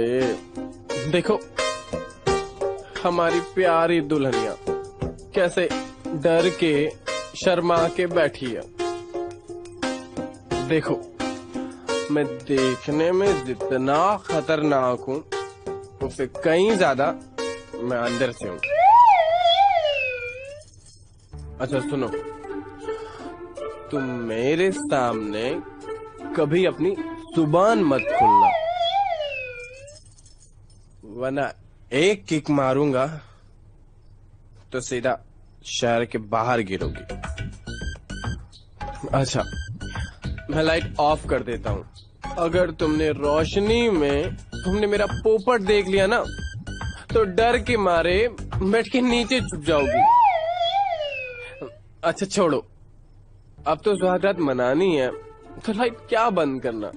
अरे देखो हमारी प्यारी दुल्हनिया कैसे डर के शर्मा के बैठी है। देखो मैं देखने में जितना खतरनाक हूँ उससे कहीं ज्यादा मैं अंदर से हूँ। अच्छा सुनो, तुम मेरे सामने कभी अपनी जुबान मत खोलना, वरना एक किक मारूंगा तो सीधा शहर के बाहर गिरोगी। अच्छा मैं लाइट ऑफ कर देता हूँ। अगर तुमने रोशनी में तुमने मेरा पोपट देख लिया ना तो डर के मारे बैठ के नीचे छुप जाओगी। अच्छा छोड़ो, अब तो सुहागरात मनानी है तो लाइट क्या बंद करना।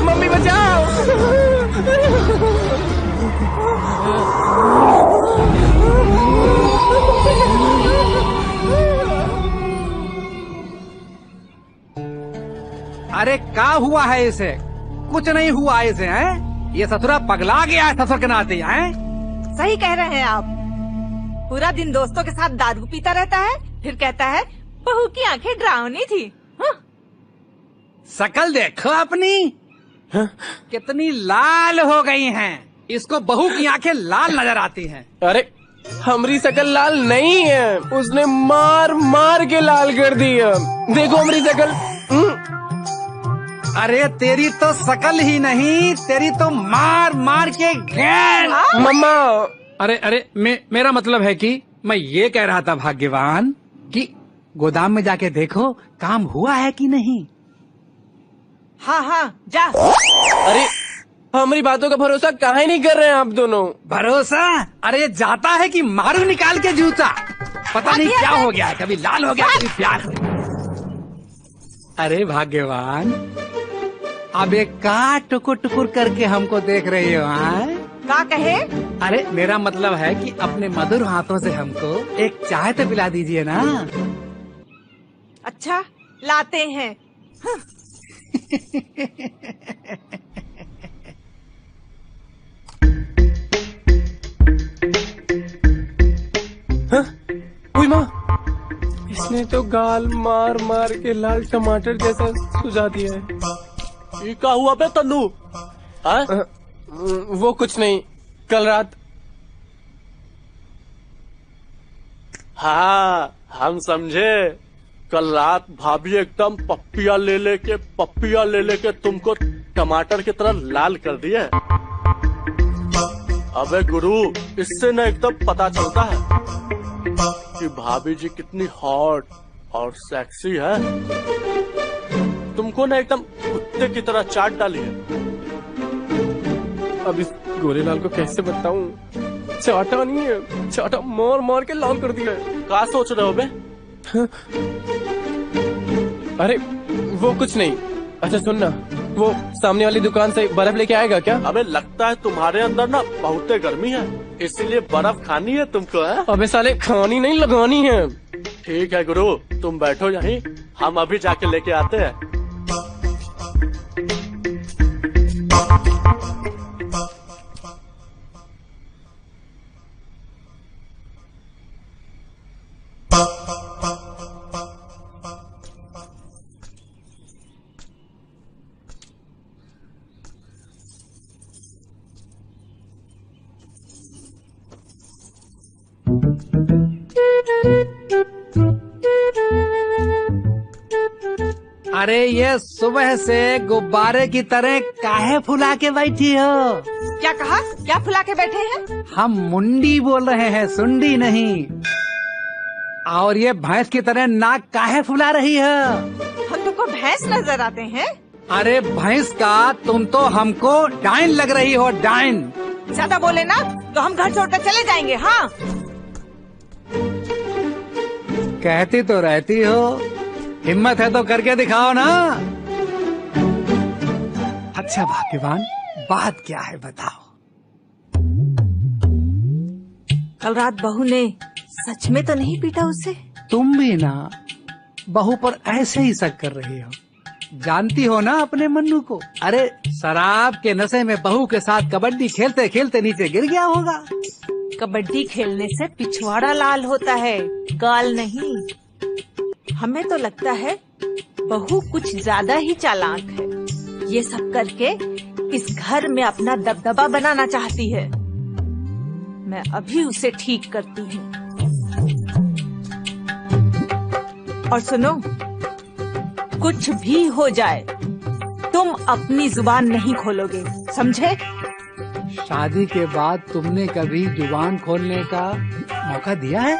मम्मी बचाओ। अरे क्या हुआ है इसे? कुछ नहीं हुआ इसे, हैं? ये ससुरा पगला गया है ससुर के नाते, हैं? सही कह रहे हैं आप। पूरा दिन दोस्तों के साथ दारू पीता रहता है, फिर कहता है बहू की आंखें डरावनी थी। शकल देखो अपनी, कितनी लाल हो गई हैं। इसको बहू की आंखें लाल नजर आती हैं। अरे हमारी शकल लाल नहीं है, उसने मार मार के लाल कर दी है। देखो हमारी शकल। अरे तेरी तो शकल ही नहीं, तेरी तो मार मार के गैर। मम्मा अरे मेरा मतलब है कि मैं ये कह रहा था भाग्यवान कि गोदाम में जाके देखो काम हुआ है कि नहीं। हाँ हाँ जा। अरे हमारी बातों का भरोसा काहे नहीं कर रहे हैं आप दोनों? भरोसा? अरे जाता है कि मारू निकाल के जूता। पता नहीं क्या हो गया, कभी लाल हो गया कभी प्यार हो गया। अरे भाग्यवान, अब एक का टुकुर टुकुर करके हमको देख रही हो? का कहे? अरे मेरा मतलब है कि अपने मधुर हाथों से हमको एक चाय तो पिला दीजिए ना। अच्छा लाते हैं। इसने तो गाल मार मार के लाल टमाटर जैसा सुझा दिया है। ये क्या हुआ बे तन्नू? वो कुछ नहीं, कल रात। हाँ, हम समझे। कल रात भाभी एकदम पप्पिया ले लेके तुमको टमाटर की तरह लाल कर दिए। अबे गुरु, इससे न एकदम पता चलता है कि भाभी जी कितनी हॉट और सेक्सी है। तुमको न एकदम कुत्ते की तरह चाट डाली है। अब इस गोरेलाल को कैसे बताऊं? चाटा नहीं है, चाटा मार मार के लाल कर दिया है। क्या सोच रहे हो बे? अरे वो कुछ नहीं। अच्छा सुन ना, वो सामने वाली दुकान से बर्फ लेके आएगा क्या? अबे लगता है तुम्हारे अंदर ना बहुत गर्मी है, इसीलिए बर्फ खानी है तुमको है? अबे साले खानी नहीं लगानी है। ठीक है गुरु, तुम बैठो यहीं, हम अभी जाके लेके आते हैं। अरे ये सुबह से गुब्बारे की तरह काहे फुला के बैठी हो? क्या कहा? क्या फुला के बैठे हैं? हम मुंडी बोल रहे हैं, सुंडी नहीं। और ये भैंस की तरह नाक काहे फुला रही है? हम तुमको भैंस नजर आते हैं? अरे भैंस का तुम तो हमको डाइन लग रही हो, डाइन। ज्यादा बोले ना तो हम घर छोड़कर चले जाएंगे। हाँ, कहती तो रहती हो, हिम्मत है तो करके दिखाओ ना। अच्छा भाग्यवान, बात क्या है बताओ। कल रात बहू ने सच में तो नहीं पीटा उसे? तुम भी ना बहू पर ऐसे ही शक कर रही हो। जानती हो ना अपने मन्नू को। अरे शराब के नशे में बहू के साथ कबड्डी खेलते खेलते नीचे गिर गया होगा। कबड्डी खेलने से पिछवाड़ा लाल होता है, गाल नहीं। हमें तो लगता है बहू कुछ ज्यादा ही चालाक है। ये सब करके इस घर में अपना दबदबा बनाना चाहती है। मैं अभी उसे ठीक करती हूँ। और सुनो, कुछ भी हो जाए तुम अपनी जुबान नहीं खोलोगे, समझे? शादी के बाद तुमने कभी जुबान खोलने का मौका दिया है?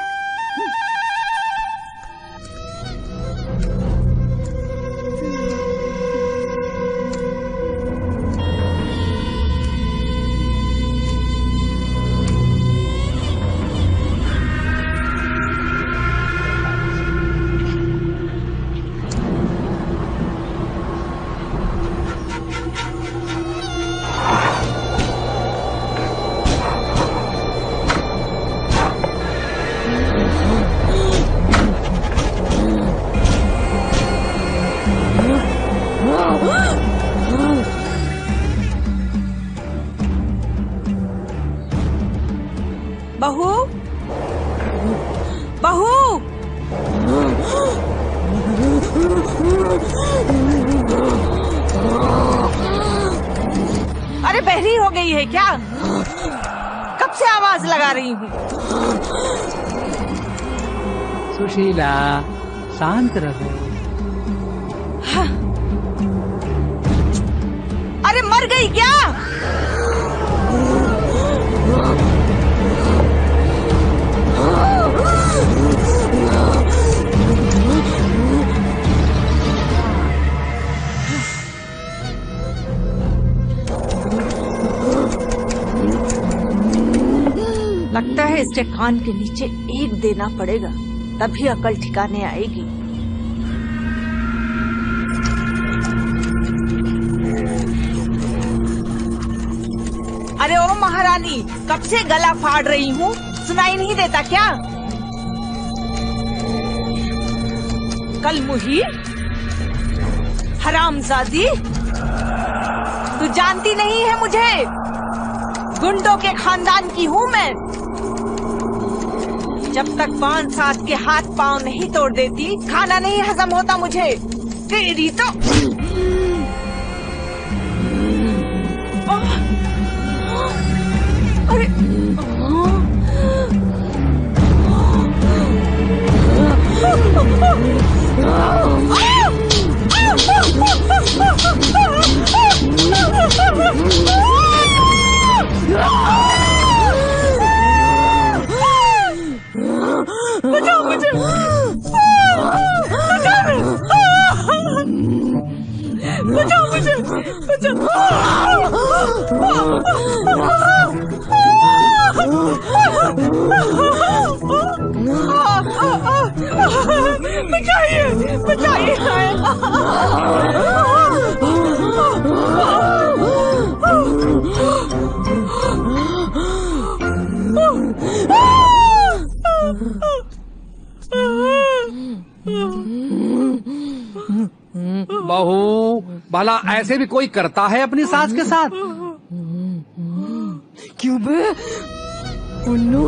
बहू, बहू, अरे बहरी हो गई है क्या? कब से आवाज लगा रही हूँ। सुशीला, शांत रहो। हाँ। अरे मर गई क्या? लगता है इसके कान के नीचे एक देना पड़ेगा, तभी अकल ठिकाने आएगी। अरे ओ महारानी, कब से गला फाड़ रही हूँ, सुनाई नहीं देता क्या? कल मुहीर, हरामजादी, तू जानती नहीं है मुझे। गुंडों के खानदान की हूँ मैं। जब तक पान सास के हाथ पाँव नहीं तोड़ देती खाना नहीं हजम होता मुझे। तेरी तो अरे बचाओ मुझे, बचाओ मुझे, बचाइए, बचाइए। बहू, भला ऐसे भी कोई करता है अपनी सास के साथ? क्यों बे? उन्नू,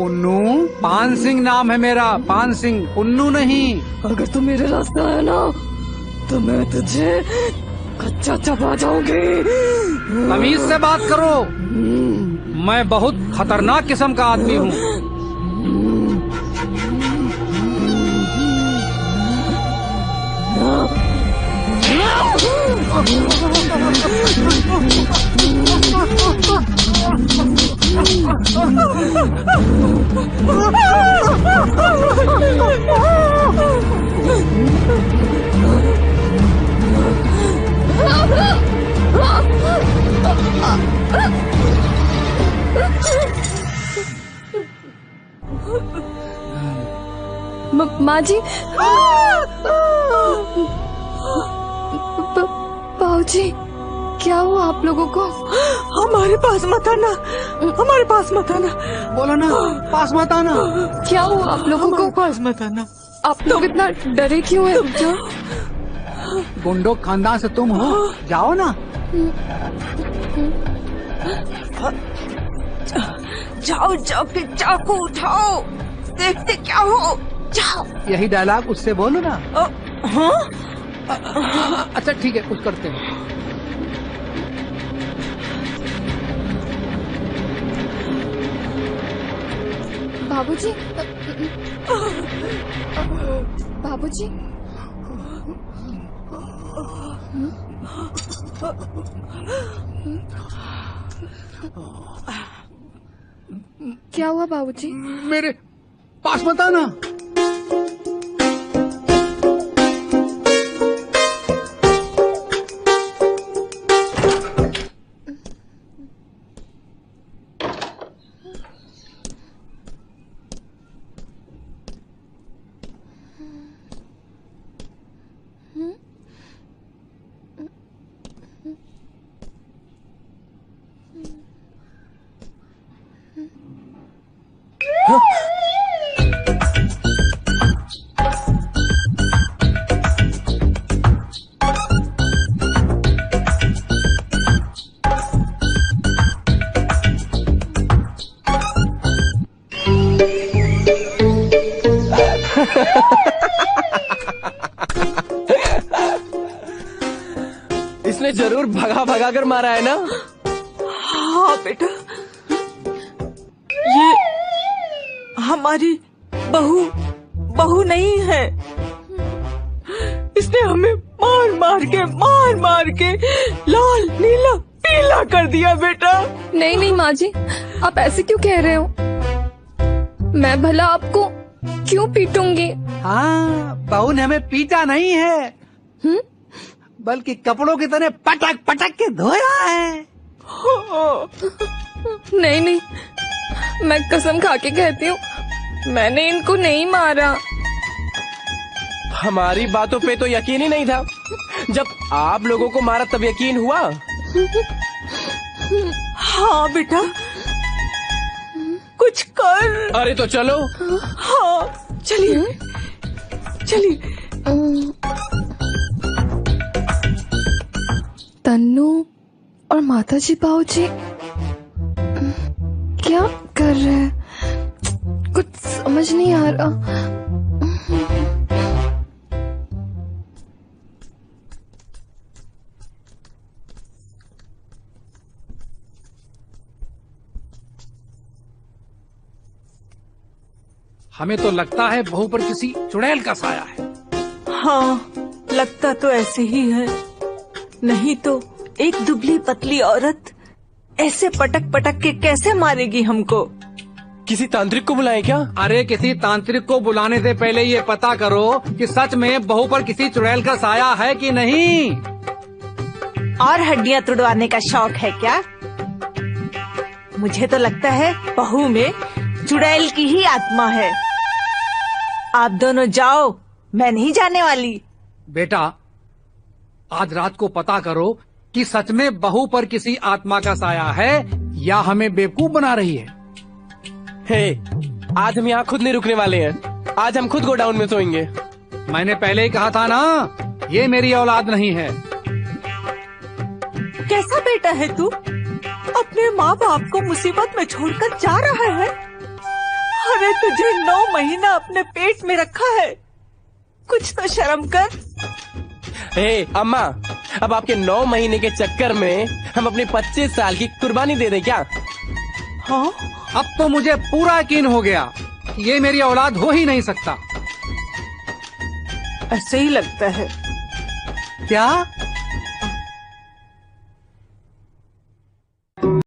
उन्नू? पान सिंह नाम है मेरा, पान सिंह, उन्नू नहीं। अगर तू मेरे रास्ते आया ना तो मैं तुझे कच्चा चबा जाऊंगी। तमीज से बात करो, मैं बहुत खतरनाक किस्म का आदमी हूँ। माँ जी, बाबूजी, क्या हुआ आप लोगों को? हमारे पास मत आना, हमारे पास मत आना। बोलो ना, पास मत आना। क्या हुआ आप लोगों को? पास मत आना। आप लोग इतना डरे क्यों हैं? गुंडो खानदान से तुम हो, जाओ ना। जाओ, जाके चाकू उठाओ, देखते क्या हो। जाओ। यही डायलॉग उससे बोलो ना। हाँ? अच्छा ठीक है, कुछ करते हैं। बाबूजी, बाबूजी, क्या हुआ बाबूजी? मेरे पास मत आना। इसने जरूर भगा भगा कर मारा है ना? हाँ बेटा, ये हमारी बहू नहीं है। इसने हमें मार मार के लाल नीला पीला कर दिया बेटा। नहीं नहीं माँ जी, आप ऐसे क्यों कह रहे हो? मैं भला आपको क्यों पीटूंगी? हाँ, बहू ने हमें पीटा नहीं है, बल्कि कपड़ों की तरह पटक पटक के धोया है। नहीं नहीं, मैं कसम खा के कहती हूँ, मैंने इनको नहीं मारा। हमारी बातों पे तो यकीन ही नहीं था, जब आप लोगों को मारा तब यकीन हुआ। हाँ बेटा, कुछ कर। अरे तो चलो। हाँ चलिए चलिए। तन्नू और माताजी बाबूजी क्या कर रहे हैं? समझ नहीं आ रहा। हमें तो लगता है बहू पर किसी चुड़ैल का साया है। हाँ, लगता तो ऐसे ही है। नहीं तो एक दुबली पतली औरत ऐसे पटक पटक के कैसे मारेगी हमको? किसी तांत्रिक को बुलाएं क्या? अरे किसी तांत्रिक को बुलाने से पहले ये पता करो कि सच में बहू पर किसी चुड़ैल का साया है कि नहीं। और हड्डियां तुड़वाने का शौक है क्या? मुझे तो लगता है बहू में चुड़ैल की ही आत्मा है। आप दोनों जाओ, मैं नहीं जाने वाली। बेटा, आज रात को पता करो कि सच में बहू पर किसी आत्मा का साया है या हमें बेवकूफ बना रही है। हे, आज हम यहाँ खुद नहीं रुकने वाले हैं। आज हम खुद गोडाउन में सोएंगे। मैंने पहले ही कहा था ना, ये मेरी औलाद नहीं है। कैसा बेटा है तू? अपने माँ बाप को मुसीबत में छोड़कर जा रहा है। अरे तुझे 9 महीना अपने पेट में रखा है, कुछ तो शर्म कर। हे अम्मा, अब आपके 9 महीने के चक्कर में हम अपनी 25 साल की कुर्बानी दे दें क्या? हाँ, अब तो मुझे पूरा यकीन हो गया कि ये मेरी औलाद हो ही नहीं सकता। ऐसे ही लगता है। क्या?